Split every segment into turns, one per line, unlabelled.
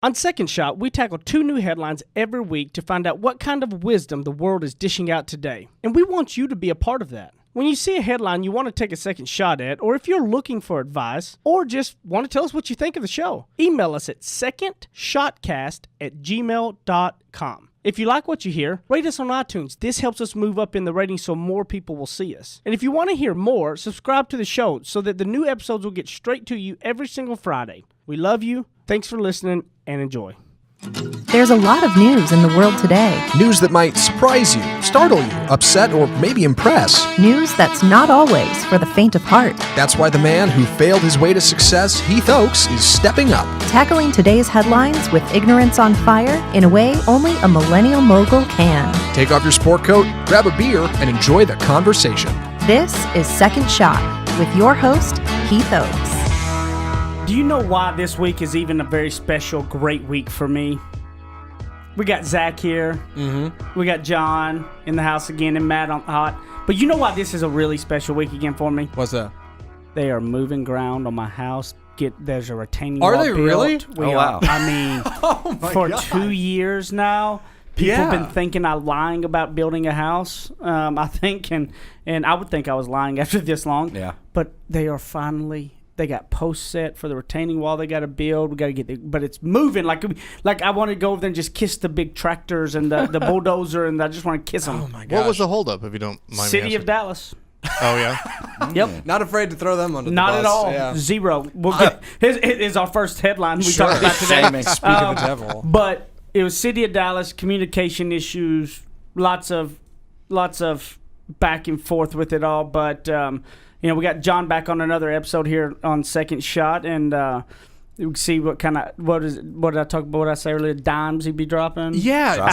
On Second Shot, we tackle 2 new headlines every week to find out what kind of wisdom the world is dishing out today. And we want you to be a part of that. When you see a headline you want to take a second shot at, or if you're looking for advice, or just want to tell us what you think of the show, email us at secondshotcast@gmail.com. If you like what you hear, rate us on iTunes. This helps us move up in the ratings so more people will see us. And if you want to hear more, subscribe to the show so that the new episodes will get straight to you every single Friday. We love you. Thanks for listening, and enjoy.
There's a lot of news in the world today.
News that might surprise you, startle you, upset, or maybe impress.
News that's not always for the faint of heart.
That's why the man who failed his way to success, Heath Oakes, is stepping up.
Tackling today's headlines with ignorance on fire in a way only a millennial mogul can.
Take off your sport coat, grab a beer, and enjoy the conversation.
This is Second Shot with your host, Heath Oakes.
Do you know why this week is even a very special, great week for me? We got Zach here. Mm-hmm. We got John in the house again and Matt on hot. But you know why this is a really special week again for me?
What's that?
They are moving ground on my house. There's a retaining wall
built. Are they really?
Wow. I mean, for
God.
2 years now, people have been thinking I'm lying about building a house. I think, and I would think I was lying after this long.
Yeah.
But they are finally... They got posts set for the retaining wall they got to build. We got to get but it's moving. Like I want to go over there and just kiss the big tractors and the bulldozer, and I just want to kiss them.
Oh, my God.
What was the holdup, if you don't mind me
City of
asking?
Dallas.
Oh, yeah?
Yep.
Not afraid to throw them under the
Not
bus.
at all.
Yeah.
Zero. We'll get, here's our first headline we talked about today.
Speak of the devil.
But it was City of Dallas, communication issues, lots of back and forth with it all. But we got John back on another episode here on Second Shot, and we see what kind of what did I talk about? What did I say earlier? Dimes he'd be dropping.
Yeah,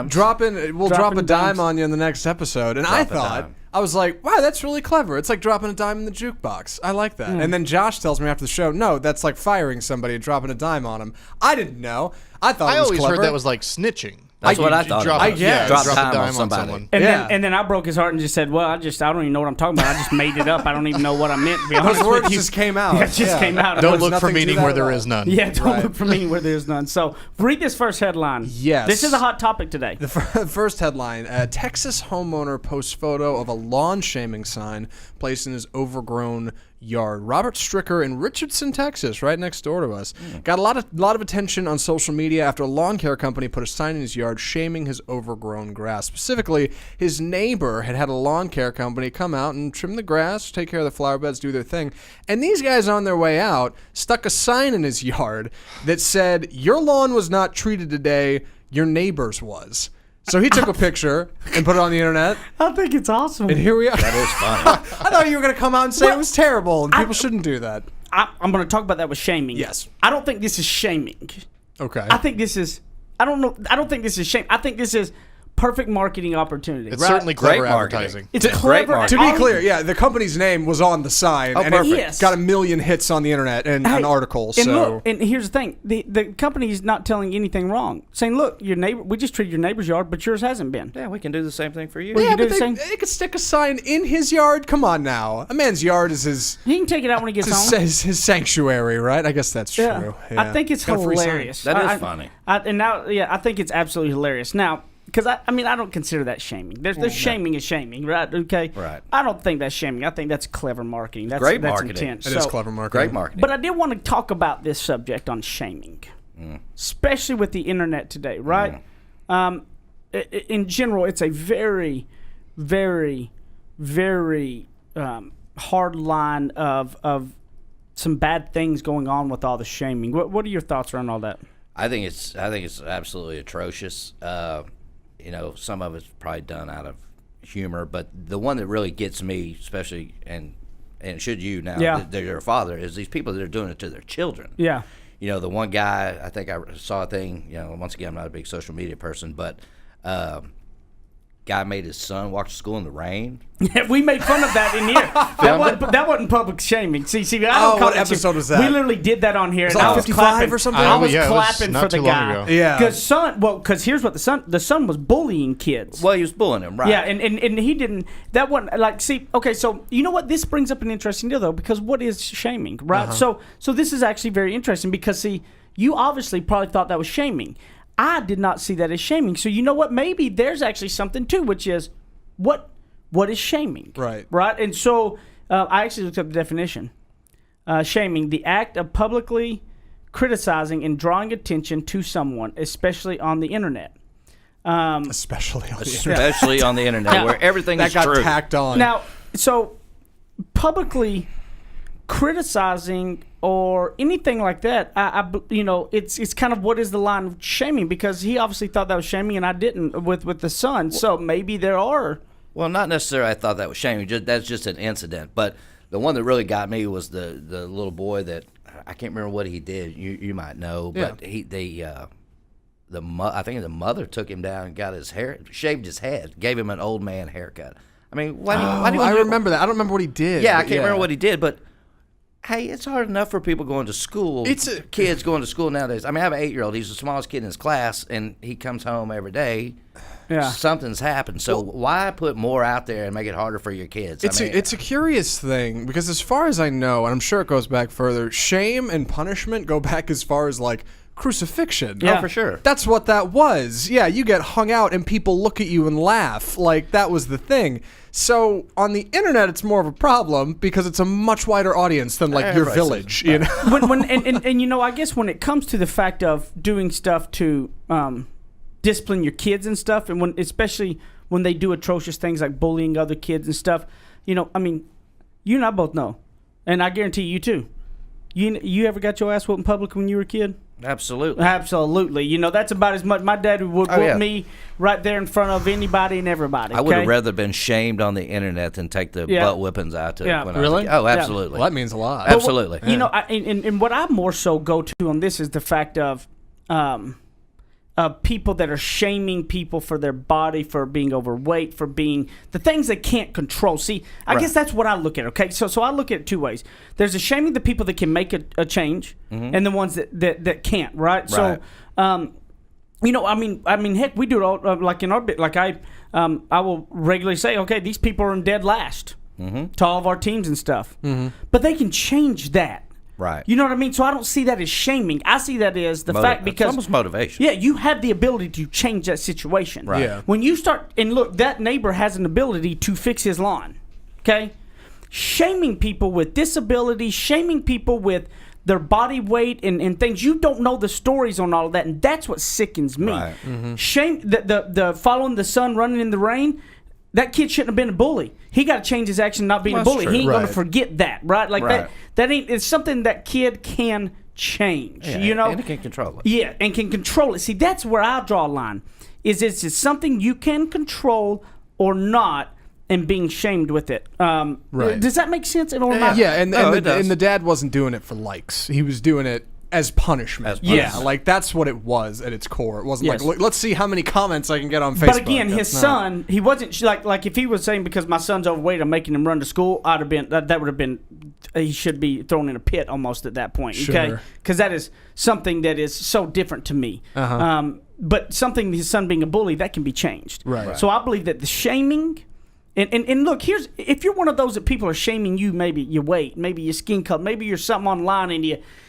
Dropping dimes.
We'll drop a
Dropping
dime
dimes.
on you in the next episode. And
Drop a dime.
I was like, wow, that's really clever. It's like dropping a dime in the jukebox. I like that. And then Josh tells me after the show, no, that's like firing somebody and dropping a dime on them. I didn't know. I thought
I
it was
always
clever.
heard that was like snitching.
That's what I
You
thought.
Drop,
about.
yeah,
Drop
drop
time
a dime
on somebody.
someone.
And then I broke his heart and just said, well, I don't even know what I'm talking about. I just made it up. I don't even know what I meant, to be honest
Those words
with you.
just came out.
Yeah, it just came out.
Don't
There's
look for
nothing to
meaning
that
where
at
there
all.
is none.
Yeah, don't
Right.
look for me where there's none. So read this first headline.
Yes.
This is a hot topic today.
The first headline, a Texas homeowner posts photo of a lawn shaming sign placed in his overgrown yard. Robert Stricker in Richardson, Texas, right next door to us. Got a lot of attention on social media after a lawn care company put a sign in his yard shaming his overgrown grass. Specifically, his neighbor had a lawn care company come out and trim the grass, take care of the flower beds, do their thing. And these guys on their way out stuck a sign in his yard that said, "Your lawn was not treated today, your neighbor's was." So he took a picture and put it on the internet,
I think it's awesome.
and here we are.
That is funny.
I thought you were going to come out and say it was terrible, and people shouldn't do that.
I'm going to talk about that with shaming.
Yes.
I don't think this is shaming.
Okay.
I think this is, I don't think this is shame. I think this is perfect marketing opportunity.
It's
right?
certainly clever
Great marketing.
advertising.
It's
great
clever.
marketing.
To be clear, yeah, the company's name was on the sign, and
perfect.
it
Yes.
got 1 million hits on the internet and an article.
And
So
look, and here's the thing: the company's not telling anything wrong. Saying, "Look, your neighbor, we just treated your neighbor's yard, but yours hasn't been."
Yeah, we can do the same thing for you.
Well,
yeah,
you do
but
the same.
they could stick a sign in his yard. Come on now, a man's yard is his
He can take it out when he gets home.
his sanctuary, right? I guess that's
Yeah.
true.
I
Yeah.
think it's
Got a free sign.
hilarious.
That is
I-
funny.
I think it's absolutely hilarious. Now, because I don't consider that shaming. There's shaming is shaming, right? Okay.
Right.
I don't think that's shaming. I think that's clever marketing. That's
Great
that's
marketing.
Intense.
It is
So-
clever marketing.
Great marketing.
But I did want to talk about this subject on shaming, especially with the internet today, right? In general, it's a very, very, very hard line of some bad things going on with all the shaming. What are your thoughts around all that?
I think it's absolutely atrocious. Some of it's probably done out of humor, but the one that really gets me, especially and should you now that you're a father, is these people that are doing it to their children.
Yeah.
The one guy, I think I saw a thing. Once again, I'm not a big social media person, but guy made his son walk to school in the rain.
Yeah, we made fun of that in here. That wasn't public shaming. See, I don't call
what
it
episode was that?
We literally did that on here.
Was
and
it
I was
55
clapping
or something?
I was
Yeah, it was
clapping
not
for the
too long
guy.
ago.
Yeah.
Because here's what the son was bullying kids.
Well, he was bullying him, right?
Yeah, and he didn't. That wasn't like. See, okay, so you know what? This brings up an interesting deal though, because what is shaming, right? So this is actually very interesting because see, you obviously probably thought that was shaming. I did not see that as shaming. So you know what? Maybe there's actually something too, which is what is shaming?
Right.
Right. And so I actually looked up the definition. Shaming, the act of publicly criticizing and drawing attention to someone, especially on the internet.
Especially on
Especially on the internet, where everything
that
is
got
true.
tacked on.
Now, so publicly criticizing or anything like that, it's kind of what is the line of shaming, because he obviously thought that was shaming and I didn't with the son. So maybe there are.
Well, not necessarily I thought that was shaming. That's just an incident. But the one that really got me was the little boy that I can't remember what he did. You might know, but I think the mother took him down and got his hair, shaved his head, gave him an old man haircut. I mean, why do you
I remember that. I don't remember what he did.
Yeah, I can't remember what he did, but hey, it's hard enough for people going to school. Kids going to school nowadays. I mean, I have an 8-year-old. He's the smallest kid in his class, and he comes home every day.
Yeah.
Something's happened. So why put more out there and make it harder for your kids?
It's a curious thing, because as far as I know, and I'm sure it goes back further, shame and punishment go back as far as like crucifixion.
Yeah.
Oh, for sure.
That's what that was. Yeah, you get hung out and people look at you and laugh. Like, that was the thing. So on the internet, it's more of a problem because it's a much wider audience than like your village. You know,
and I guess when it comes to the fact of doing stuff to discipline your kids and stuff, and especially when they do atrocious things like bullying other kids and stuff, I mean, you and I both know, and I guarantee you too. You ever got your ass whooped in public when you were a kid?
Absolutely.
Absolutely. That's about as much. My dad would whoop me right there in front of anybody and everybody.
I would have rather been shamed on the internet than take the butt whippings out to when I was a kid. Oh, absolutely.
Well, that means a lot.
Absolutely.
And what I more so go to on this is the fact of people that are shaming people for their body, for being overweight, for being the things they can't control. See, I guess that's what I look at. Okay, so I look at it two ways. There's a shaming the people that can make a change, and the ones that can't. Right. So, I mean, heck, we do it all like in our bit. Like I will regularly say, okay, these people are in dead last to all of our teams and stuff, but they can change that.
Right.
You know what I mean? So I don't see that as shaming. I see that as the fact because...
It's almost motivation.
Yeah, you have the ability to change that situation.
Right.
Yeah.
When you start... And look, that neighbor has an ability to fix his lawn. Okay? Shaming people with disabilities, shaming people with their body weight and things. You don't know the stories on all of that, and that's what sickens me.
Right.
Shame... The following the sun, running in the rain... That kid shouldn't have been a bully. He got to change his action, not being a bully.
True.
He ain't going to
Right.
forget that, right? Like that ain't. It's something that kid can change.
Yeah, and he can control it.
Yeah, and can control it. See, that's where I draw a line. Is it's something you can control or not, and being shamed with it.
Right.
Does that make sense? Or not?
Yeah, and
it does.
the dad wasn't doing it for likes. He was doing it as punishment.
Yes.
Yeah, like that's what it was at its core. It wasn't
Yes.
like, let's see how many comments I can get on Facebook.
But again, his
That's not-
son, he wasn't like if he was saying because my son's overweight, I'm making him run to school. I'd have been that would have been he should be thrown in a pit almost at that point. Okay,
Sure.
because that is something that is so different to me. But something his son being a bully that can be changed.
Right.
So I believe that the shaming. And look, if you're one of those that people are shaming you, maybe your weight, maybe your skin color, maybe you're something online and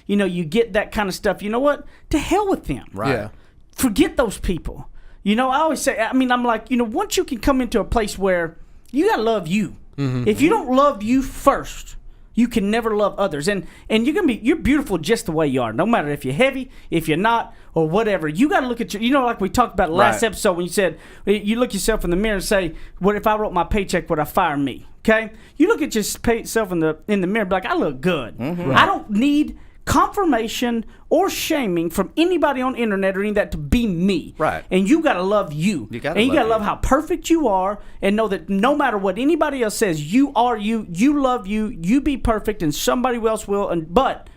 you get that kind of stuff. You know what? To hell with them.
Right.
Yeah.
Forget those people. I always say, I'm like, once you can come into a place where you gotta love you. If you don't love you first, you can never love others. And you're beautiful just the way you are. No matter if you're heavy, if you're not, or whatever. You got to look at like we talked about last episode when you said, you look yourself in the mirror and say, what if I wrote my paycheck, would I fire me? Okay? You look at yourself in the mirror and be like, I look good. I don't need confirmation or shaming from anybody on the internet or any of that to be me.
Right.
And you got to love you.
You gotta
and you got to
love
love how perfect you are and know that no matter what anybody else says, you are you, you love you, you be perfect, and somebody else will. But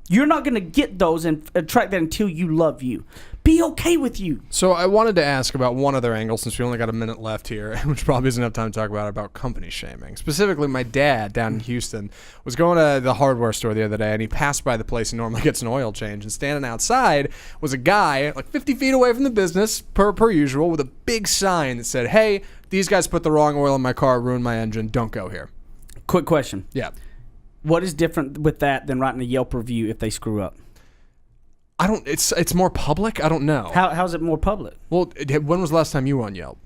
you're not going to get those and attract that until you love you. Be okay with you.
So I wanted to ask about one other angle, since we only got a minute left here, which probably isn't enough time to talk about company shaming. Specifically, my dad down in Houston was going to the hardware store the other day, and he passed by the place he normally gets an oil change, and standing outside was a guy like 50 feet away from the business, per usual, with a big sign that said, hey, these guys put the wrong oil in my car, ruined my engine, don't go here.
Quick question.
Yeah. What is different with that than writing a Yelp review if they screw up?
What is different with that than writing a Yelp review if they screw up?
Well, I don't. It's more public. I don't know.
How's it more public?
Well, when was the last time you were on Yelp?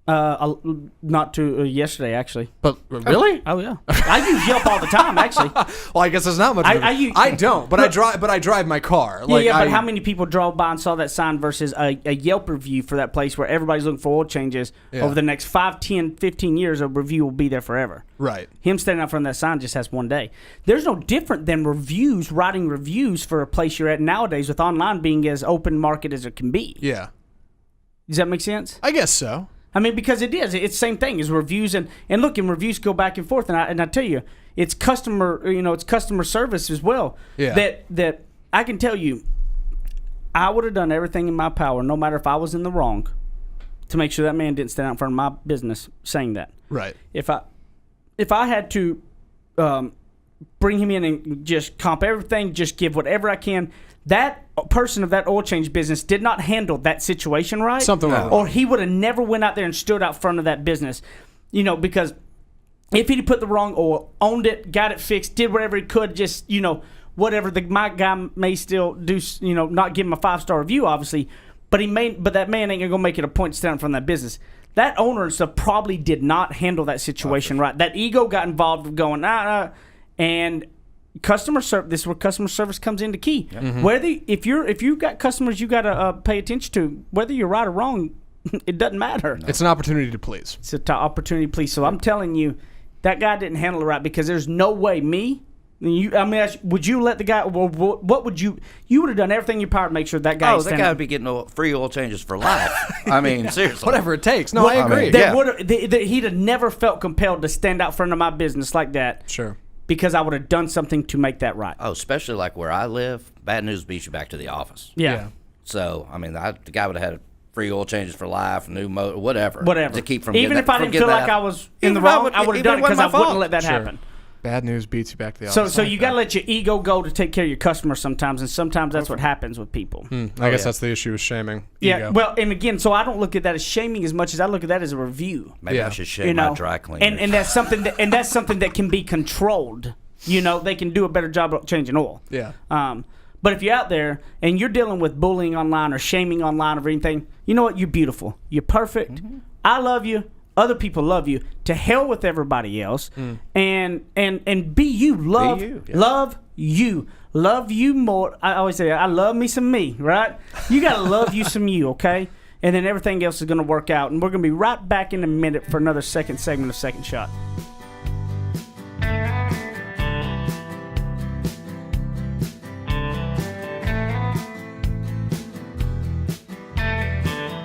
Not to yesterday actually.
But really?
Oh yeah, I use Yelp all the time actually.
Well, I guess there's not much. I don't, but I drive my car.
But how many people drove by and saw that sign versus a Yelp review for that place where everybody's looking for oil changes over the next 5, 10, 15 years? A review will be there forever.
Right.
Him standing out front of that sign just has one day. There's no different than writing reviews for a place you're at nowadays, with online being as open market as it can be.
Yeah.
Does that make sense?
I guess so.
I mean, because it is. It's the same thing as reviews, and look, and reviews go back and forth, and I tell you, it's customer service as well.
Yeah.
That I can tell you, I would have done everything in my power, no matter if I was in the wrong, to make sure that man didn't stand out in front of my business saying that.
Right.
If I had to bring him in and just comp everything, just give whatever I can, that person of that oil change business did not handle that situation right.
Something wrong.
Or he would have never went out there and stood out front of that business. Because if he'd put the wrong oil, owned it, got it fixed, did whatever he could, just, whatever, my guy may still do, not give him a 5-star review, obviously, but that man ain't gonna make it a point to stand in front of that business. That owner and stuff probably did not handle that situation right. That ego got involved with going, and customer service. This is where customer service comes into key. Yep. Mm-hmm. Whether if you've got customers you got to pay attention to, whether you're right or wrong, it doesn't matter.
No. It's an opportunity to please.
It's an opportunity to please. So I'm telling you, that guy didn't handle it right, because there's no way would you let the guy? Well, what would you? You would have done everything in your power to make sure that guy.
That guy would be getting free oil changes for life. I mean, seriously,
whatever it takes. No, I agree.
He'd have never felt compelled to stand out front of my business like that.
Sure.
Because I would have done something to make that right.
Oh, especially like where I live, bad news beats you back to the office.
Yeah.
So I mean, the guy would have had free oil changes for life, new motor, whatever.
To
keep from
even if I didn't feel like I was in the wrong, I would have done it because I wouldn't let that happen.
Bad news beats you back to the office.
So you got to let your ego go to take care of your customers sometimes, and sometimes that's what happens with people.
I guess that's the issue with shaming.
Yeah,
ego.
well, and again, so I don't look at that as shaming as much as I look at that as a review.
Maybe I should shame my dry cleaners.
And that's something that can be controlled. They can do a better job of changing oil.
Yeah.
But if you're out there and you're dealing with bullying online or shaming online or anything, you know what? You're beautiful. You're perfect. Mm-hmm. I love you. Other people love you. To hell with everybody else. And be you. Love you. Yeah. Love you. Love you more. I always say, I love me some me, right? You got to love you some you, okay? And then everything else is going to work out. And we're going to be right back in a minute for another second segment of Second Shot.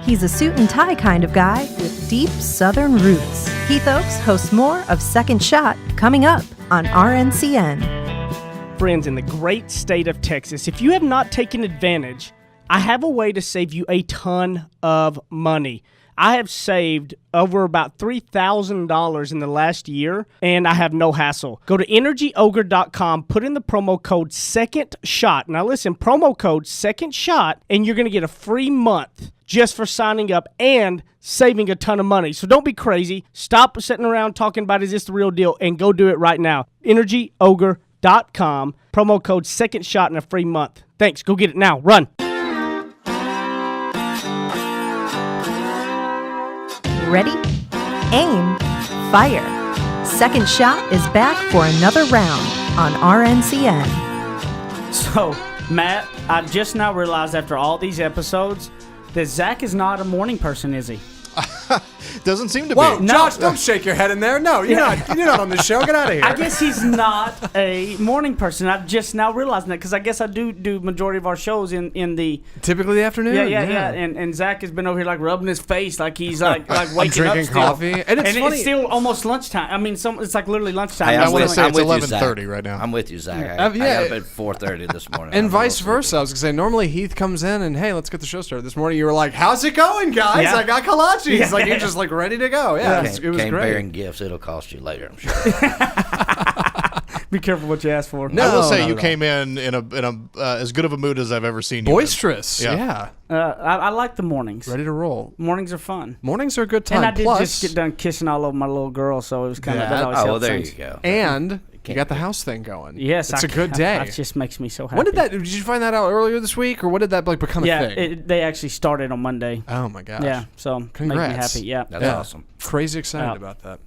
He's a suit and tie kind of guy with deep Southern roots. Heath Oaks hosts more of Second Shot coming up on RNCN.
Friends in the great state of Texas, if you have not taken advantage, I have a way to save you a ton of money. I have saved over about $3,000 in the last year, and I have no hassle. Go to energyogre.com, put in the promo code SECONDSHOT. Now listen, promo code SECONDSHOT, and you're going to get a free month just for signing up and saving a ton of money. So don't be crazy. Stop sitting around talking about, is this the real deal, and go do it right now. energyogre.com, promo code SECONDSHOT, and a free month. Thanks. Go get it now. Run.
Ready, aim, fire. Second Shot is back for another round on RNCN.
So, Matt, I just now realized after all these episodes that Zach is not a morning person, is he?
Doesn't seem to
Whoa,
be.
Josh, don't shake your head in there. No, you're not on the show. Get out of here.
I guess he's not a morning person. I'm just now realizing that, because I guess I do majority of our shows in the
typically the afternoon.
Yeah. And Zach has been over here like rubbing his face like he's like waking up
drinking
still.
coffee, and it's funny.
It's still almost lunchtime. I mean, it's like literally lunchtime.
Hey,
I want to say it's
I'm with
11:30 right now.
I'm with you, Zach. I got up at 4:30 this morning.
And vice versa. I was gonna say normally Heath comes in and hey, let's get the show started. This morning you were like, "How's it going, guys?
Yeah.
I got kolaches." Yeah. Like you're just like ready to go. Yeah, it was
came
great.
bearing gifts. It'll cost you later, I'm sure.
Be careful what you ask for.
I will say you came in a as good of a mood as I've ever seen you.
Boisterous.
in.
Yeah.
I like the mornings.
Ready to roll.
Mornings are fun.
Mornings are a good time.
And I did
Plus,
just get done kissing all over my little girl, so it was kind of that always helps
there
things.
you go.
And You got the house thing going.
Yes,
it's a good day.
That just makes me so happy.
When did you find that out earlier this week, or when did that become a thing?
Yeah, they actually started on Monday.
Oh my gosh.
Yeah, so
Congrats.
make me happy. Yeah,
That's awesome.
Crazy excited about that.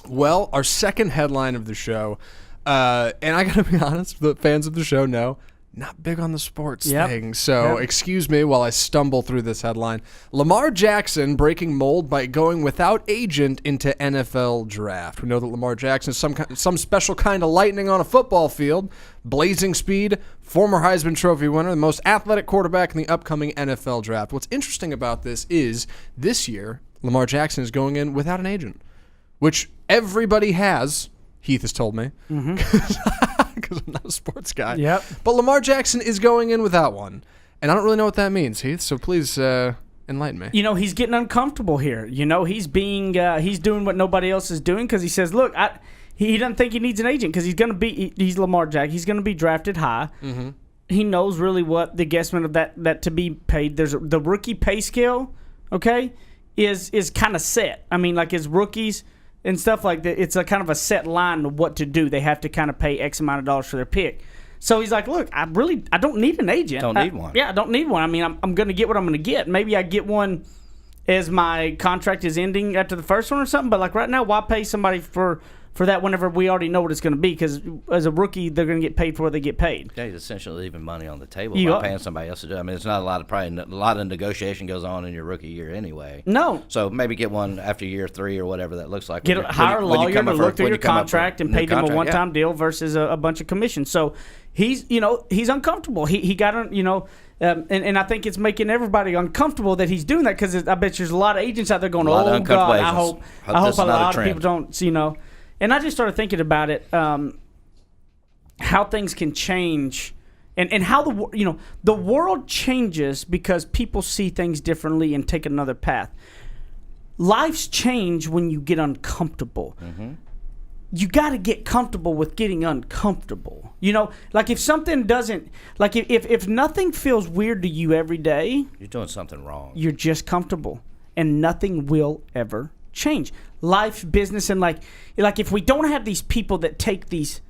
Well, our second headline of the show, and I gotta be honest, the fans of the show know, not big on the sports thing. So excuse me while I stumble through this headline. Lamar Jackson breaking mold by going without agent into NFL draft. We know that Lamar Jackson is some special kind of lightning on a football field, blazing speed, former Heisman Trophy winner, the most athletic quarterback in the upcoming NFL draft. What's interesting about this is this year, Lamar Jackson is going in without an agent, which everybody has, Heath has told me, because I'm not a sports guy.
Yep.
But Lamar Jackson is going in without one. And I don't really know what that means, Heath, so please enlighten me.
You know, he's getting uncomfortable here. You know, he's doing what nobody else is doing because he says, look, he doesn't think he needs an agent because he's Lamar Jackson. He's going to be drafted high. Mm-hmm. He knows really what the guesstimate of that to be paid. There's the rookie pay scale, okay, is kind of set. I mean, like his rookies and stuff like that, it's a kind of a set line of what to do. They have to kind of pay X amount of dollars for their pick. So he's like, look, I don't need an agent.
Don't need one.
Yeah, I don't need one. I mean, I'm going to get what I'm going to get. Maybe I get one as my contract is ending after the first one or something. But like right now, why pay somebody for that whenever we already know what it's going to be? Because as a rookie, they're going to get paid for what they get paid.
Yeah, he's essentially leaving money on the table by paying somebody else to do it. I mean, it's not a lot of negotiation goes on in your rookie year anyway.
No.
So maybe get one after year 3 or whatever that looks like.
Hire a lawyer to look through your contract and pay them a one-time deal versus a bunch of commissions. So he's uncomfortable. He got on, and I think it's making everybody uncomfortable that he's doing that because I bet there's a lot of agents out there going, oh God, I hope a lot of people don't, And I just started thinking about it, how things can change, and how the world changes because people see things differently and take another path. Life's change when you get uncomfortable. Mm-hmm. You got to get comfortable with getting uncomfortable. Like if something doesn't, like if nothing feels weird to you every day,
you're doing something wrong.
You're just comfortable, and nothing will ever change. Life, business, and like if we don't have these people that take these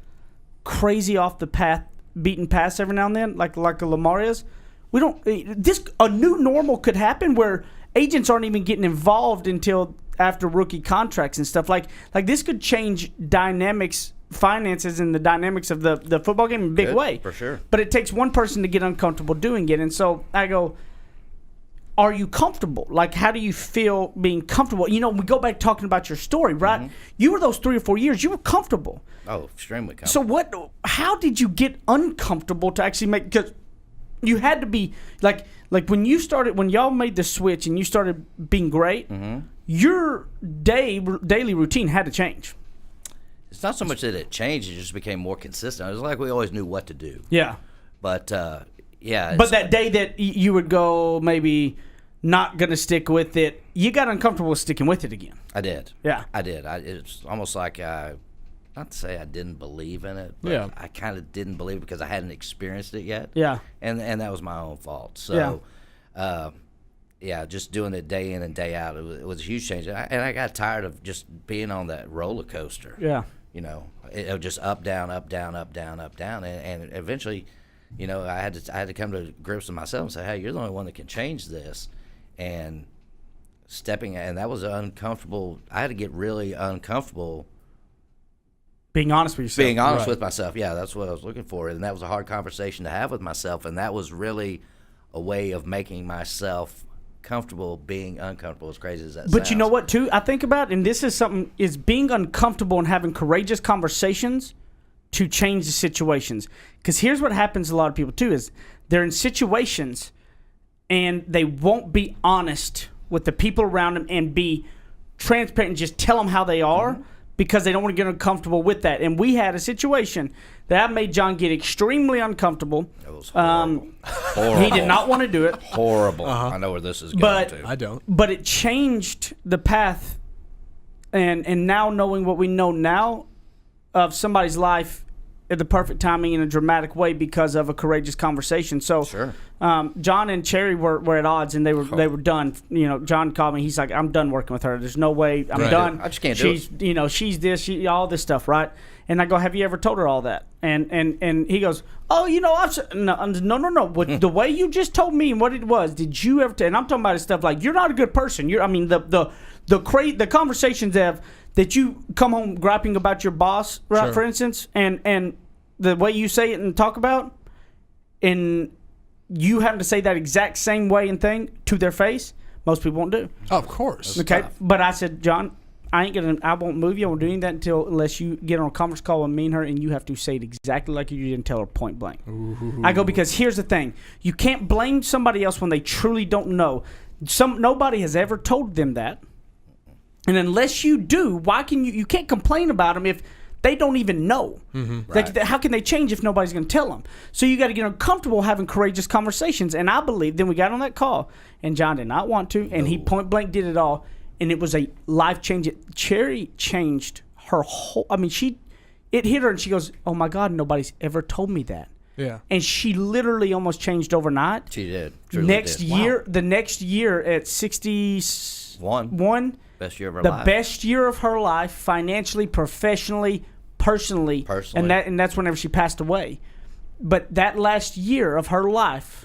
crazy off the path, beaten paths every now and then, like a Lamar is, we don't. A new normal could happen where agents aren't even getting involved until after rookie contracts and stuff. Like this could change dynamics, finances, and the dynamics of the football game in a big way.
For sure.
But it takes one person to get uncomfortable doing it, and so I go, are you comfortable? Like, how do you feel being comfortable? We go back talking about your story, right? Mm-hmm. You were those 3 or 4 years, you were comfortable.
Oh, extremely comfortable.
So how did you get uncomfortable to actually make, because you had to be, like when y'all made the switch and you started being great, mm-hmm. your daily routine had to change.
It's not so much that it changed, it just became more consistent. It was like we always knew what to do.
Yeah.
But, yeah.
But that day that you would go maybe not going to stick with it, you got uncomfortable with sticking with it again.
I did.
Yeah.
I did. It's almost like not to say I didn't believe in it, but I kind of didn't believe it because I hadn't experienced it yet.
Yeah.
And that was my own fault. So, just doing it day in and day out, it was a huge change. And I got tired of just being on that roller coaster.
Yeah.
It was just up, down, up, down, up, down, up, down. And eventually, I had to come to grips with myself and say, hey, you're the only one that can change this. And and that was uncomfortable. I had to get really uncomfortable.
Being honest with yourself.
Being honest with myself. Yeah, that's what I was looking for. And that was a hard conversation to have with myself. And that was really a way of making myself comfortable being uncomfortable, as crazy as that sounds.
But you know what, too, I think about, and this is something, is being uncomfortable and having courageous conversations to change the situations. Because here's what happens to a lot of people, too, is they're in situations and they won't be honest with the people around them and be transparent and just tell them how they are because they don't want to get uncomfortable with that. And we had a situation that made John get extremely uncomfortable.
It was horrible. Horrible.
He did not want to do it.
Horrible. I know where this is going to.
I don't.
But it changed the path. And now knowing what we know now of somebody's life at the perfect timing in a dramatic way because of a courageous conversation. So
Sure.
John and Cherry were at odds, and they were done. You know, John called me. He's like, I'm done working with her. There's no way. I'm done.
I just can't do
it. You know, she's this, all this stuff, right? And I go, have you ever told her all that? And he goes, oh, you know, no. The way you just told me and what it was, did you ever? And I'm talking about stuff like, you're not a good person. I mean, the conversations that you come home griping about your boss, right?
Sure.
For instance, and the way you say it and talk about, and you having to say that exact same way and thing to their face, most people won't do.
Oh, of course.
Okay, but I said, John, I won't move you. I won't do any of that unless you get on a conference call with me and her, and you have to say it exactly like you didn't tell her point blank. Ooh. I go, because here's the thing: you can't blame somebody else when they truly don't know. Nobody has ever told them that, and unless you do, why can you? You can't complain about them if they don't even know. Mm-hmm. Right. How can they change if nobody's going to tell them? So you got to get uncomfortable having courageous conversations. And I believe then we got on that call, and John did not want to, and he point blank did it all. And it was a life change. Cherry changed her whole. I mean, it hit her, and she goes, "Oh my God, nobody's ever told me that."
Yeah.
And she literally almost changed overnight.
She did.
The next year at 61,
best year of her life.
The best year of her life, financially, professionally, personally, and that's whenever she passed away. But that last year of her life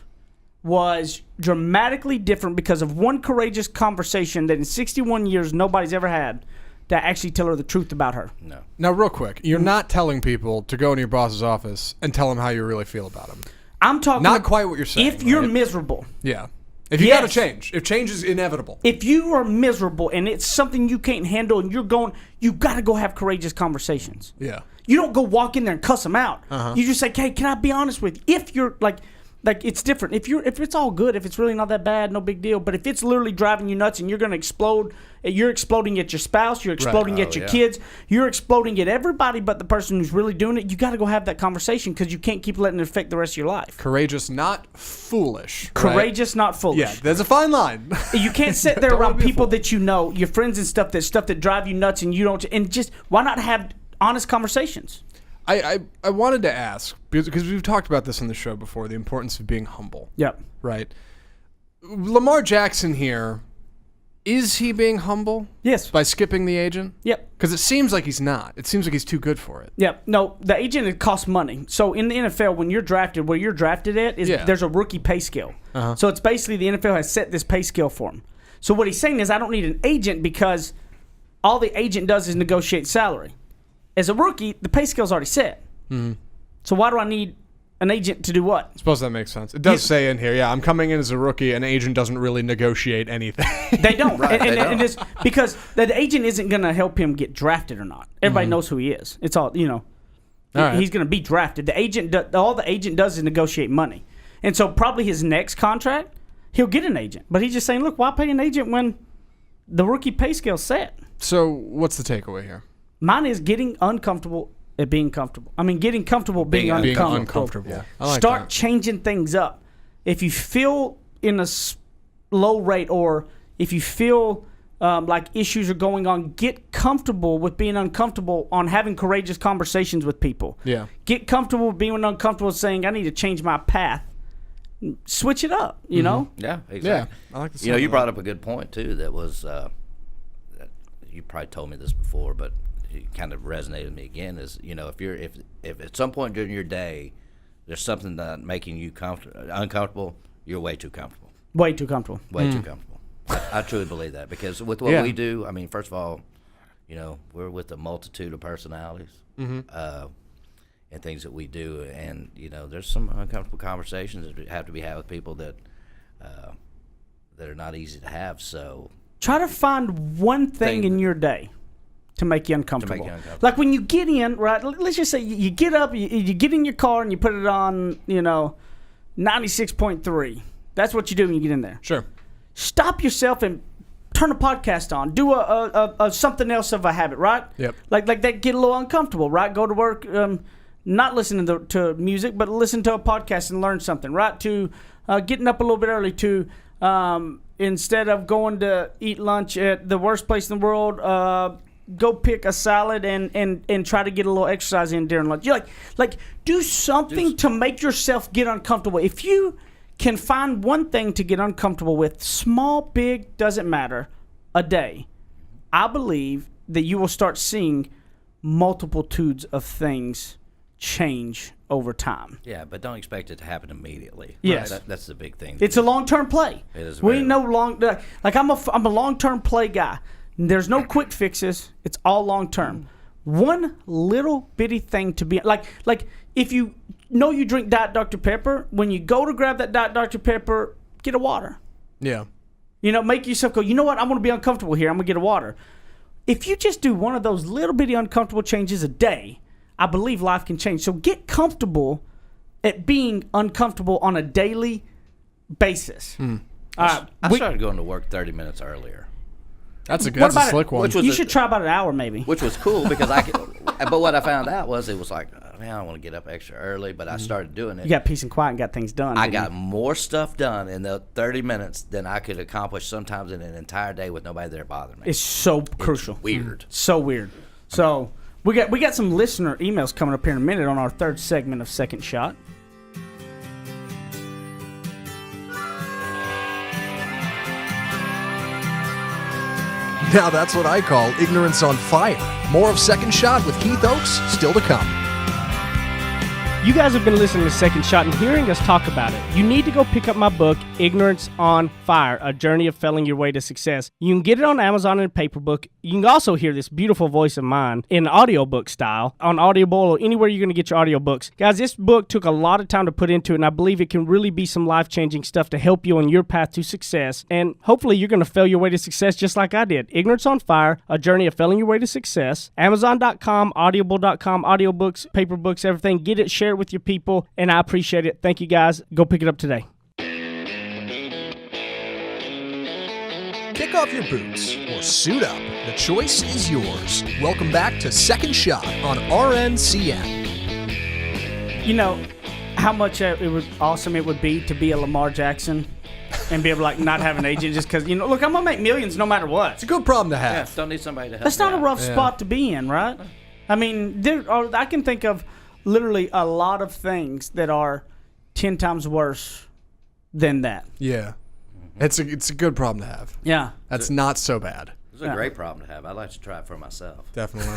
was dramatically different because of one courageous conversation that in 61 years nobody's ever had to actually tell her the truth about her.
No.
Now, real quick, you're not telling people to go into your boss's office and tell them how you really feel about him.
I'm talking
not quite what you're saying.
If you're miserable.
Yeah. If you got to change. If change is inevitable.
If you are miserable and it's something you can't handle and you got to go have courageous conversations.
Yeah.
You don't go walk in there and cuss them out.
Uh-huh.
You just say, hey, can I be honest with you? If you're like it's different. If it's all good, if it's really not that bad, no big deal. But if it's literally driving you nuts and you're going to explode, you're exploding at your spouse, you're exploding at your kids, you're exploding at everybody but the person who's really doing it, you got to go have that conversation because you can't keep letting it affect the rest of your life.
Courageous, not foolish.
Courageous, not foolish.
Yeah, there's a fine line.
You can't sit there around people that you know, your friends and stuff that drive you nuts and you don't, and just, why not have honest conversations?
I wanted to ask, because we've talked about this on the show before, the importance of being humble.
Yep.
Right? Lamar Jackson here, is he being humble?
Yes.
By skipping the agent?
Yep.
Because it seems like he's not. It seems like he's too good for it.
Yep. No, the agent, it costs money. So in the NFL, when you're drafted, where you're drafted at, there's a rookie pay scale. Uh-huh. So it's basically the NFL has set this pay scale for him. So what he's saying is, I don't need an agent because all the agent does is negotiate salary. As a rookie, the pay scale's already set. Mm-hmm. So why do I need an agent to do what?
I suppose that makes sense. It does say in here, I'm coming in as a rookie. An agent doesn't really negotiate anything.
They don't.
Right,
and it's because the agent isn't going to help him get drafted or not. Everybody knows who he is. It's all, He's going to be drafted. The agent, all the agent does is negotiate money. And so probably his next contract, he'll get an agent. But he's just saying, look, why pay an agent when the rookie pay scale's set?
So what's the takeaway here?
Mine is getting uncomfortable at being comfortable. I mean, getting comfortable being uncomfortable.
Yeah. I like
Start
that.
changing things up. If you feel in a low rate or if you feel like issues are going on, get comfortable with being uncomfortable on having courageous conversations with people.
Yeah.
Get comfortable with being uncomfortable saying, I need to change my path. Switch it up, you know?
Yeah, exactly.
Yeah, I like the
you brought up a good point, too, that was, that you probably told me this before, but it kind of resonated with me again, is, if at some point during your day there's something that making you uncomfortable, you're way too comfortable.
Way too comfortable.
Way too comfortable. I truly believe that, because with what we do, I mean, first of all, we're with a multitude of personalities and things that we do, and there's some uncomfortable conversations that have to be had with people that are not easy to have. So
try to find one thing in your day to make you uncomfortable. Like when you get in, right? Let's just say you get up, you get in your car and you put it on, 96.3. That's what you do when you get in there.
Sure.
Stop yourself and turn a podcast on. Do a something else of a habit, right?
Yep.
Like that, get a little uncomfortable, right? Go to work, not listening to music, but listen to a podcast and learn something, right? To getting up a little bit early to instead of going to eat lunch at the worst place in the world, go pick a salad and try to get a little exercise in during lunch. You like do something to make yourself get uncomfortable. If you can find one thing to get uncomfortable with, small, big, doesn't matter, a day, I believe that you will start seeing multitudes of things change over time.
Yeah, but don't expect it to happen immediately.
Yes.
That's the big thing.
It's a long-term play.
It is
We
very
know like I'm a long-term play guy. There's no quick fixes. It's all long-term. One little bitty thing to be like if you know you drink Diet Dr. Pepper, when you go to grab that Diet Dr. Pepper, get a water.
Yeah.
Make yourself go, you know what? I'm going to be uncomfortable here. I'm going to get a water. If you just do one of those little bitty uncomfortable changes a day, I believe life can change. So get comfortable at being uncomfortable on a daily basis.
I started going to work 30 minutes earlier.
That's a slick one.
You should try about an hour maybe.
Which was cool because I could, but what I found out was it was like, man, I don't want to get up extra early, but I started doing it.
You got peace and quiet and got things done.
I got more stuff done in the 30 minutes than I could accomplish sometimes in an entire day with nobody there bothering me.
It's so crucial.
Weird.
So weird. So we got some listener emails coming up here in a minute on our third segment of Second Shot.
Now that's what I call ignorance on fire. More of Second Shot with Keith Oakes still to come.
You guys have been listening to Second Shot and hearing us talk about it. You need to go pick up my book, Ignorance on Fire, A Journey of Failing Your Way to Success. You can get it on Amazon in paper book. You can also hear this beautiful voice of mine in audiobook style on Audible or anywhere you're going to get your audiobooks. Guys, this book took a lot of time to put into it, and I believe it can really be some life-changing stuff to help you on your path to success. And hopefully you're going to fail your way to success just like I did. Ignorance on Fire, A Journey of Failing Your Way to Success. Amazon.com, Audible.com, audiobooks, paper books, everything. Get it, share it with your people, and I appreciate it. Thank you, guys. Go pick it up today.
Kick off your boots or suit up. The choice is yours. Welcome back to Second Shot on RNCN.
You know how much it was awesome it would be to be a Lamar Jackson and be able to not have an agent just because, look, I'm going to make millions no matter what.
It's a good problem to
Yeah,
have.
don't need somebody to help.
That's not a
you out.
rough spot to be in, right? I mean, I can think of literally a lot of things that are 10 times worse than that.
Yeah. It's a good problem to have.
Yeah.
That's not so bad.
It's a great problem to have. I'd like to try it for myself.
Definitely.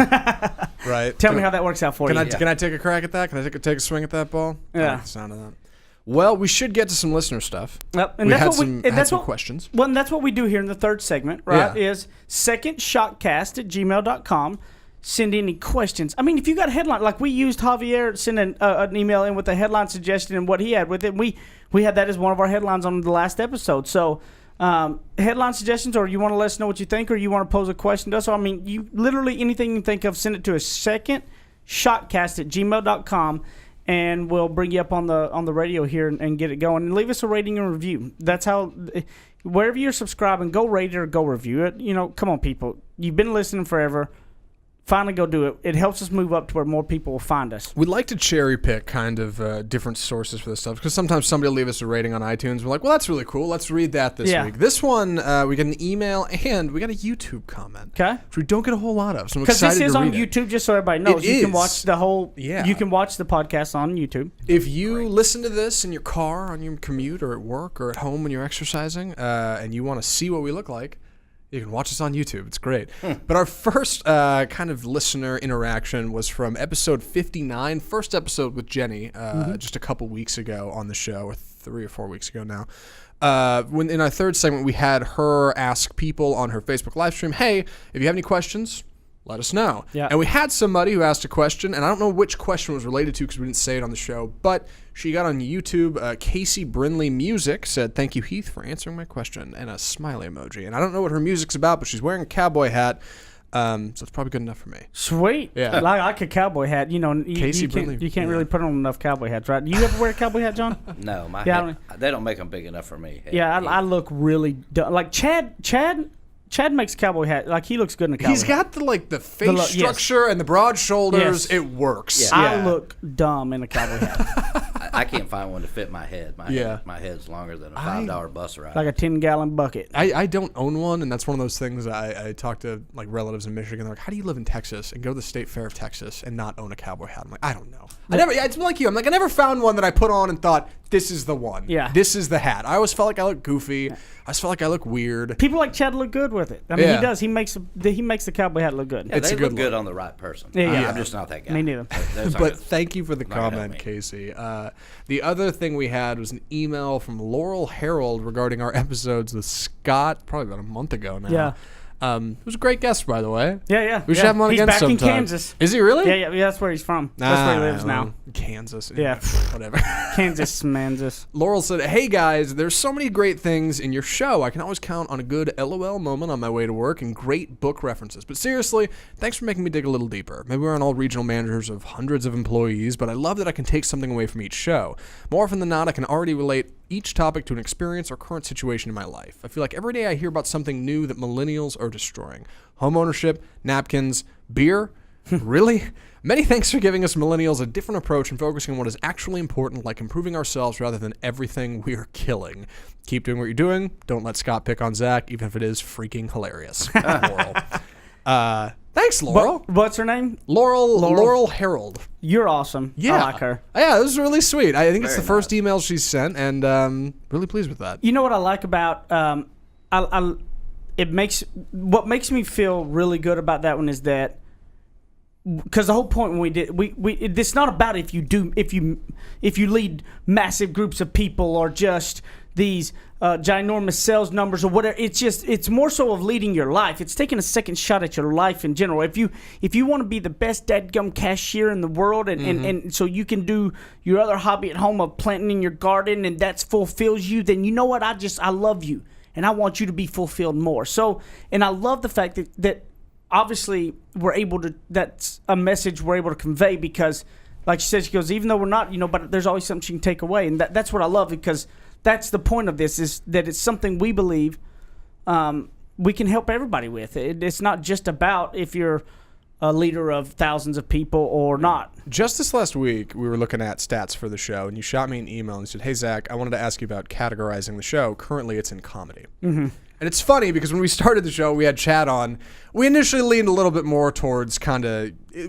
Right.
Tell me how that works out for you.
Can I take a crack at that? Can I take a swing at that ball? I
Yeah.
like the sound of that. Well, we should get to some listener stuff.
Yep. And
We
that's
had
what
some-
and
had
that's
some
what-
questions.
Well, and that's what we do here in the third segment, right?
Yeah.
Is secondshotcast@gmail.com. Send any questions. I mean, if you got a headline, like we used Javier sending an email in with a headline suggestion and what he had with it. We had that as one of our headlines on the last episode. So headline suggestions, or you want to let us know what you think, or you want to pose a question to us. So, I mean, you literally anything you think of, send it to us. secondshotcast@gmail.com. And we'll bring you up on the radio here and get it going. And leave us a rating and review. That's how, wherever you're subscribing, go rate it or go review it. Come on, people. You've been listening forever. Finally go do it. It helps us move up to where more people will find us.
We'd like to cherry pick kind of different sources for this stuff because sometimes somebody will leave us a rating on iTunes. We're like, well, that's really cool. Let's read that this week. This one, we get an email and we got a YouTube comment.
Okay.
Which we don't get a whole lot of. So I'm
Because
excited
this is
to
on
read it.
YouTube, just so everybody knows. You can
is.
watch the whole.
Yeah.
You can watch the podcast on YouTube.
If you listen to this in your car, on your commute, or at work, or at home when you're exercising, and you want to see what we look like, you can watch us on YouTube. It's great. But our first kind of listener interaction was from episode 59, first episode with Jenny, just a couple weeks ago on the show, or 3 or 4 weeks ago now. When in our third segment, we had her ask people on her Facebook live stream, hey, if you have any questions, let us know.
Yeah.
And we had somebody who asked a question, and I don't know which question was related to because we didn't say it on the show, but she got on YouTube. Casey Brinley Music said, thank you, Heath, for answering my question, and a smiley emoji. And I don't know what her music's about, but she's wearing a cowboy hat, so it's probably good enough for me.
Sweet.
Yeah.
Like a cowboy hat.
Casey Brinley,
you can't
yeah.
really put on enough cowboy hats, right? Do you ever wear a cowboy hat, John?
No, my
Yeah,
head, they don't make them big enough for me.
Yeah, I look really dumb. Like Chad makes cowboy hat. Like he looks good in a cowboy
He's
hat.
got the face
yes.
structure and the broad shoulders.
Yes.
It works.
Yeah.
I look dumb in a cowboy hat.
I can't find one to fit my head. My head's longer than a $5 bus ride.
Like a 10-gallon bucket.
I don't own one, and that's one of those things I talk to like relatives in Michigan. They're like, how do you live in Texas and go to the State Fair of Texas and not own a cowboy hat? I'm like, I don't know. It's like you. I'm like, I never found one that I put on and thought, this is the one.
Yeah.
This is the hat. I always felt like I look goofy. I always felt like I look weird.
People like Chad look good with it. I mean, he does. He makes the cowboy hat look good.
Yeah,
It's
they
a good
look good
look.
on the right person.
Yeah.
I'm just not that guy.
Me neither.
Those aren't
But
good.
thank you for the
Not gonna help
comment,
me.
Casey. The other thing we had was an email from Laurel Harold regarding our episodes with Scott, probably about a month ago now.
Yeah.
He was a great guest, by the way.
Yeah.
We should have him on
He's
again
back
sometime.
in Kansas.
Is he really?
Yeah, that's where he's from. That's where he lives now.
Kansas.
Yeah.
Whatever.
Kansas, Manzus.
Laurel said, hey guys, there's so many great things in your show. I can always count on a good LOL moment on my way to work and great book references. But seriously, thanks for making me dig a little deeper. Maybe we're on all regional managers of hundreds of employees, but I love that I can take something away from each show. More often than not, I can already relate each topic to an experience or current situation in my life. I feel like every day I hear about something new that millennials are destroying. Home ownership, napkins, beer. Really? Many thanks for giving us millennials a different approach and focusing on what is actually important, like improving ourselves rather than everything we are killing. Keep doing what you're doing. Don't let Scott pick on Zach, even if it is freaking hilarious. Laurel. Thanks, Laurel.
What's her name?
Laurel Harold.
You're awesome.
Yeah.
I like her.
Yeah, this is really sweet. I think it's
Very
the first
nice.
email she's sent, and really pleased with that.
You know what I like about what makes me feel really good about that one is that because the whole point when it's not about if you lead massive groups of people or just these ginormous sales numbers or whatever. It's more so of leading your life. It's taking a second shot at your life in general. If you want to be the best dadgum cashier in the world and so you can do your other hobby at home of planting in your garden and that fulfills you, then you know what? I love you and I want you to be fulfilled more. So, and I love the fact that obviously that's a message we're able to convey because like she said, she goes, even though we're not, but there's always something she can take away. And that's what I love because that's the point of this is that it's something we believe we can help everybody with. It's not just about if you're a leader of thousands of people or not.
Just this last week, we were looking at stats for the show, and you shot me an email and you said, hey, Zach, I wanted to ask you about categorizing the show. Currently, it's in comedy. Mm-hmm. And it's funny because when we started the show, we had Chad on. We initially leaned a little bit more towards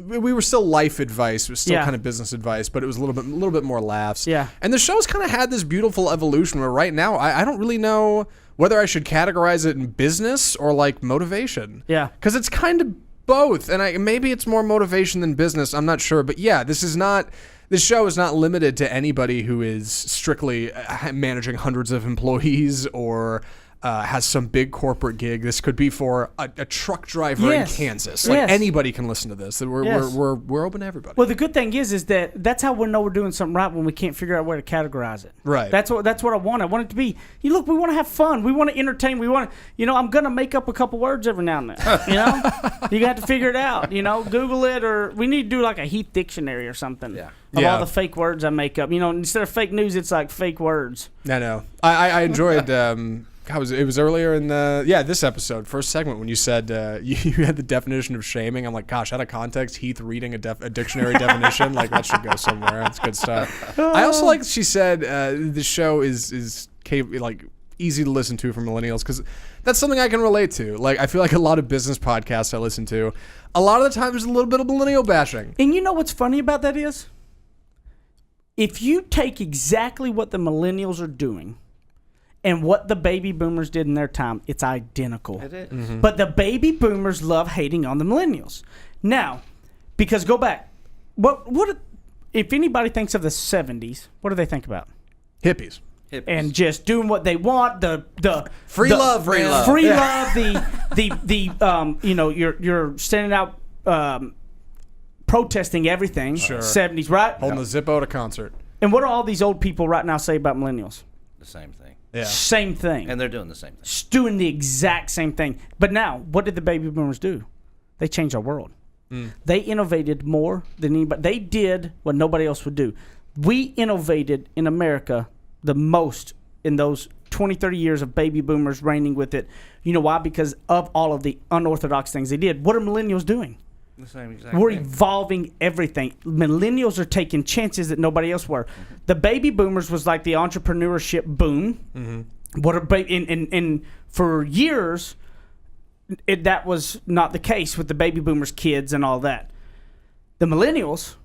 we were still life advice. It was still kind of business advice, but it was a little bit more laughs.
Yeah.
And the show's kind of had this beautiful evolution where right now, I don't really know whether I should categorize it in business or like motivation.
Yeah.
Because it's kind of both. And maybe it's more motivation than business. I'm not sure. But yeah, this show is not limited to anybody who is strictly managing hundreds of employees or has some big corporate gig. This could be for a truck driver in Kansas. Like anybody can listen to this. We're open to everybody.
Well, the good thing is that's how we know we're doing something right when we can't figure out where to categorize it.
Right.
That's what I want. I want it to be. Look, we want to have fun. We want to entertain. We want to. I'm gonna make up a couple words every now and then. You got to figure it out. Google it, or we need to do like a Heath dictionary or something.
Yeah.
Of all the fake words I make up. Instead of fake news, it's like fake words.
I know. I enjoyed. It was earlier in this episode, first segment, when you said you had the definition of shaming. I'm like, gosh, out of context, Heath reading a dictionary definition, like that should go somewhere. That's good stuff. I also like she said the show is like easy to listen to for millennials because that's something I can relate to. Like I feel like a lot of business podcasts I listen to, a lot of the time there's a little bit of millennial bashing.
And you know what's funny about that is, if you take exactly what the millennials are doing and what the baby boomers did in their time, it's identical.
It is.
Mm-hmm.
But the baby boomers love hating on the millennials. Now, because go back, what if anybody thinks of the 70s, what do they think about?
Hippies.
And just doing what they want, the
Free love, man.
Free love, you're standing out protesting everything.
Sure.
70s, right?
Holding the Zippo at a concert.
And what do all these old people right now say about millennials?
The same thing.
Yeah.
Same thing.
And they're doing the same thing.
Doing the exact same thing. But now, what did the baby boomers do? They changed our world. They innovated more than anybody. They did what nobody else would do. We innovated in America the most in those 20, 30 years of baby boomers reigning with it. You know why? Because of all of the unorthodox things they did. What are millennials doing?
The same exact
We're
thing.
evolving everything. Millennials are taking chances that nobody else were. The baby boomers was like the entrepreneurship boom. And for years, that was not the case with the baby boomers' kids and all that. The millennials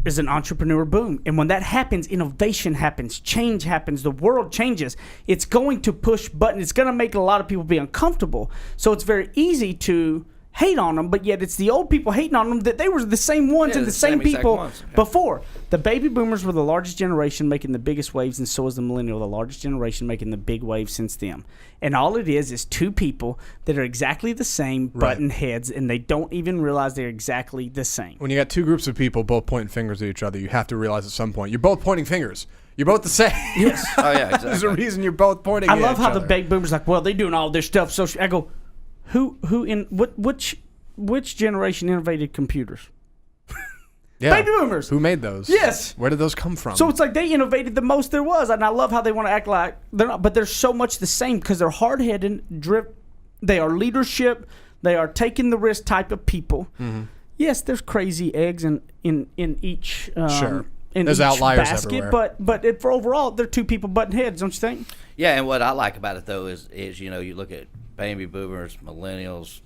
is an entrepreneur boom. And when that happens, innovation happens, change happens, the world changes. It's going to push buttons. It's going to make a lot of people be uncomfortable. So it's very easy to hate on them, but yet it's the old people hating on them that they were the same ones and the same
exact
people
ones. Yeah.
before. The baby boomers were the largest generation making the biggest waves, and so is the millennial, the largest generation making the big waves since them. And all it is two people that are exactly the same, button heads, and they don't even realize they're exactly the same.
When you got two groups of people both pointing fingers at each other, you have to realize at some point you're both pointing fingers. You're both the same.
Yes.
Oh yeah, exactly.
There's a reason you're both pointing.
I
at
love
each
how
other.
the baby boomers like, well, they doing all this stuff. So I go, which generation innovated computers?
Yeah.
Baby boomers.
Who made those?
Yes.
Where did those come from?
So it's like they innovated the most there was, and I love how they want to act like they're not. But they're so much the same because they're hard-headed, they are leadership, they are taking the risk type of people. Yes, there's crazy eggs in each.
Sure.
In
There's
each
outliers
basket,
everywhere.
but for overall, they're two people butting heads, don't you think?
Yeah, and what I like about it though is you look at baby boomers, millennials,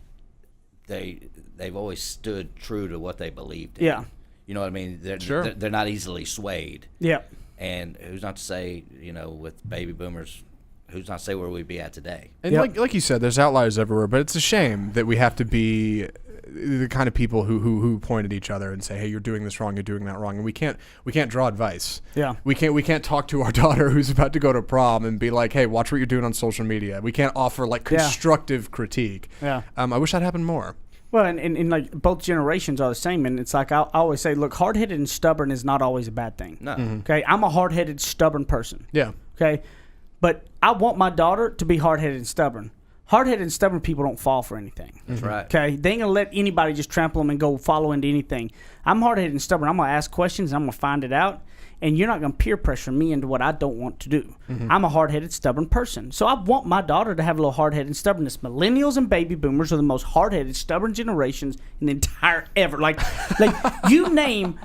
they've always stood true to what they believed in.
Yeah.
You know what I mean?
Sure.
They're not easily swayed.
Yeah.
And who's not to say, with baby boomers, who's not to say where we'd be at today?
And like you said, there's outliers everywhere, but it's a shame that we have to be the kind of people who point at each other and say, hey, you're doing this wrong, you're doing that wrong, and we can't draw advice.
Yeah.
We can't talk to our daughter who's about to go to prom and be like, hey, watch what you're doing on social media. We can't offer like constructive critique.
Yeah.
I wish that happened more.
Well, and like both generations are the same, and it's like I always say, look, hard-headed and stubborn is not always a bad thing.
No.
Okay, I'm a hard-headed, stubborn person.
Yeah.
Okay, but I want my daughter to be hard-headed and stubborn. Hard-headed and stubborn people don't fall for anything.
That's right.
Okay, they ain't gonna let anybody just trample them and go follow into anything. I'm hard-headed and stubborn. I'm gonna ask questions, and I'm gonna find it out, and you're not gonna peer pressure me into what I don't want to do. I'm a hard-headed, stubborn person, so I want my daughter to have a little hard-headed stubbornness. Millennials and baby boomers are the most hard-headed, stubborn generations in the entire ever. Like you name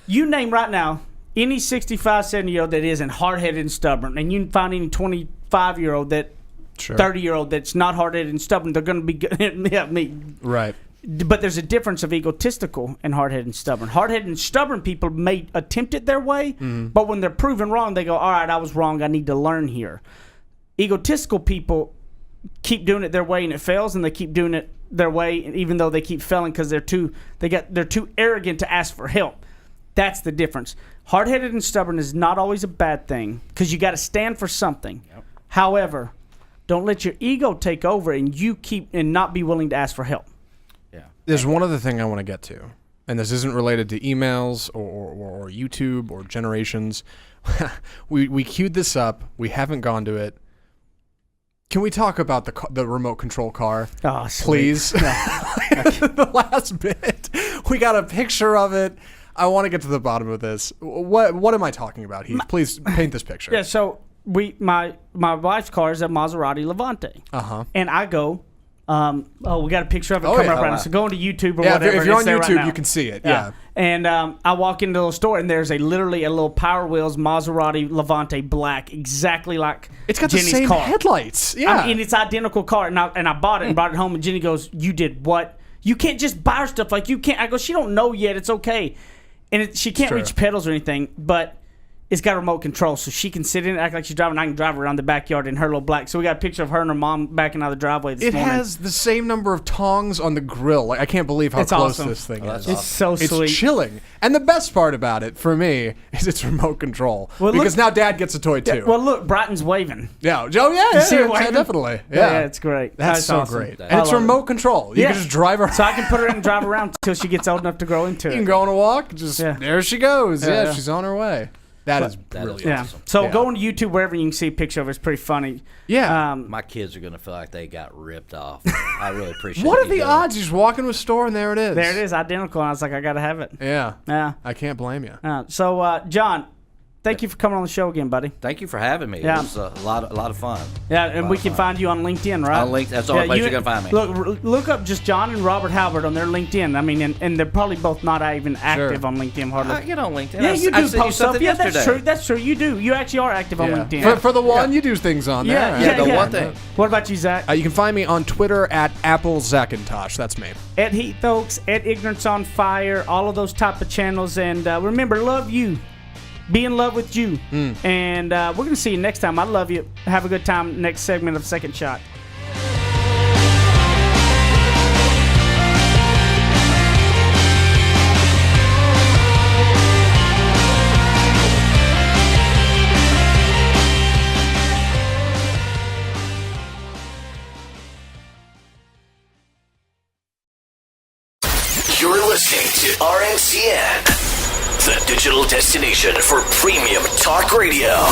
right now any 65, 70-year-old that isn't hard-headed and stubborn, and you can find any 25-year-old that.
Sure.
30-year-old that's not hard-headed and stubborn, they're going to be good. Yeah, me.
Right.
But there's a difference of egotistical and hard-headed and stubborn. Hard-headed and stubborn people may attempt it their way, but when they're proven wrong, they go, all right, I was wrong. I need to learn here. Egotistical people keep doing it their way and it fails, and they keep doing it their way even though they keep failing because they're too arrogant to ask for help. That's the difference. Hard-headed and stubborn is not always a bad thing because you got to stand for something. Yep. However, don't let your ego take over and not be willing to ask for help.
Yeah.
There's one other thing I want to get to, and this isn't related to emails or YouTube or generations. we queued this up. We haven't gone to it. Can we talk about the remote control car?
Oh, sweet.
Please. The last bit. We got a picture of it. I want to get to the bottom of this. What am I talking about, Heath? Please paint this picture.
Yeah, so my wife's car is a Maserati Levante. And I go, we got a picture of it coming up right now. So go into YouTube or whatever.
If you're on
there right
YouTube,
now.
you can see it. Yeah.
And I walk into the store, and there's literally a little Power Wheels Maserati Levante black, exactly like
It's got
Jenny's
the same
car.
headlights. Yeah.
And it's identical car. And I bought it and brought it home, and Jenny goes, you did what? You can't just buy her stuff like you can't. I go, she don't know yet. It's okay. And she can't reach pedals or anything, but it's got remote control, so she can sit in it, act like she's driving. I can drive around the backyard in her little black. So we got a picture of her and her mom backing out of the driveway this morning.
It has the same number of tongs on the grill. Like, I can't believe how
It's
close
awesome.
this thing is.
It's so sweet.
It's chilling. And the best part about it, for me, is it's remote control.
Well,
because
look-
now Dad gets a toy, too.
Well, look, Brighton's waving.
Yeah. Oh, yeah.
see it waving?
Definitely.
Yeah, it's great.
That's so
awesome.
great.
I
And it's
love
remote
it.
control. You can just drive her.
So I can put her in and drive around until she gets old enough to grow into
You
it.
can go on a walk. Just there she goes. Yeah,
Yeah.
she's on her way. That is brilliant.
Yeah.
Awesome.
So
Yeah.
go on YouTube wherever you can see a picture of it. It's pretty funny.
Yeah.
My kids are going to feel like they got ripped off. I really appreciate
What are
you
the
doing
odds? You just walk into a store and there it is.
There it is, identical. And I was like, I got to have it.
Yeah.
Yeah.
I can't blame you.
So, John, thank you for coming on the show again, buddy.
Thank you for having me.
Yeah.
It was a lot of fun.
Yeah, and we can find you on LinkedIn, right?
On LinkedIn, that's the only place you're gonna find me.
Look up just John and Robert Halbert on their LinkedIn. I mean, and they're probably both not even active on LinkedIn hardly.
I get on LinkedIn.
Yeah, you do
I sent
post stuff.
something
Yeah,
yesterday.
that's true. That's true. You do. You actually are active on LinkedIn.
For the one, you do things on there.
Yeah,
the one thing.
What about you, Zach?
You can find me on Twitter at @AppleZacintosh. That's me.
At Heat Oaks, at Ignorance on Fire, all of those type of channels. And remember, love you. Be in love with you. And we're going to see you next time. I love you. Have a good time. Next segment of Second Shot.
You're listening to RNCN, the digital destination for premium talk radio.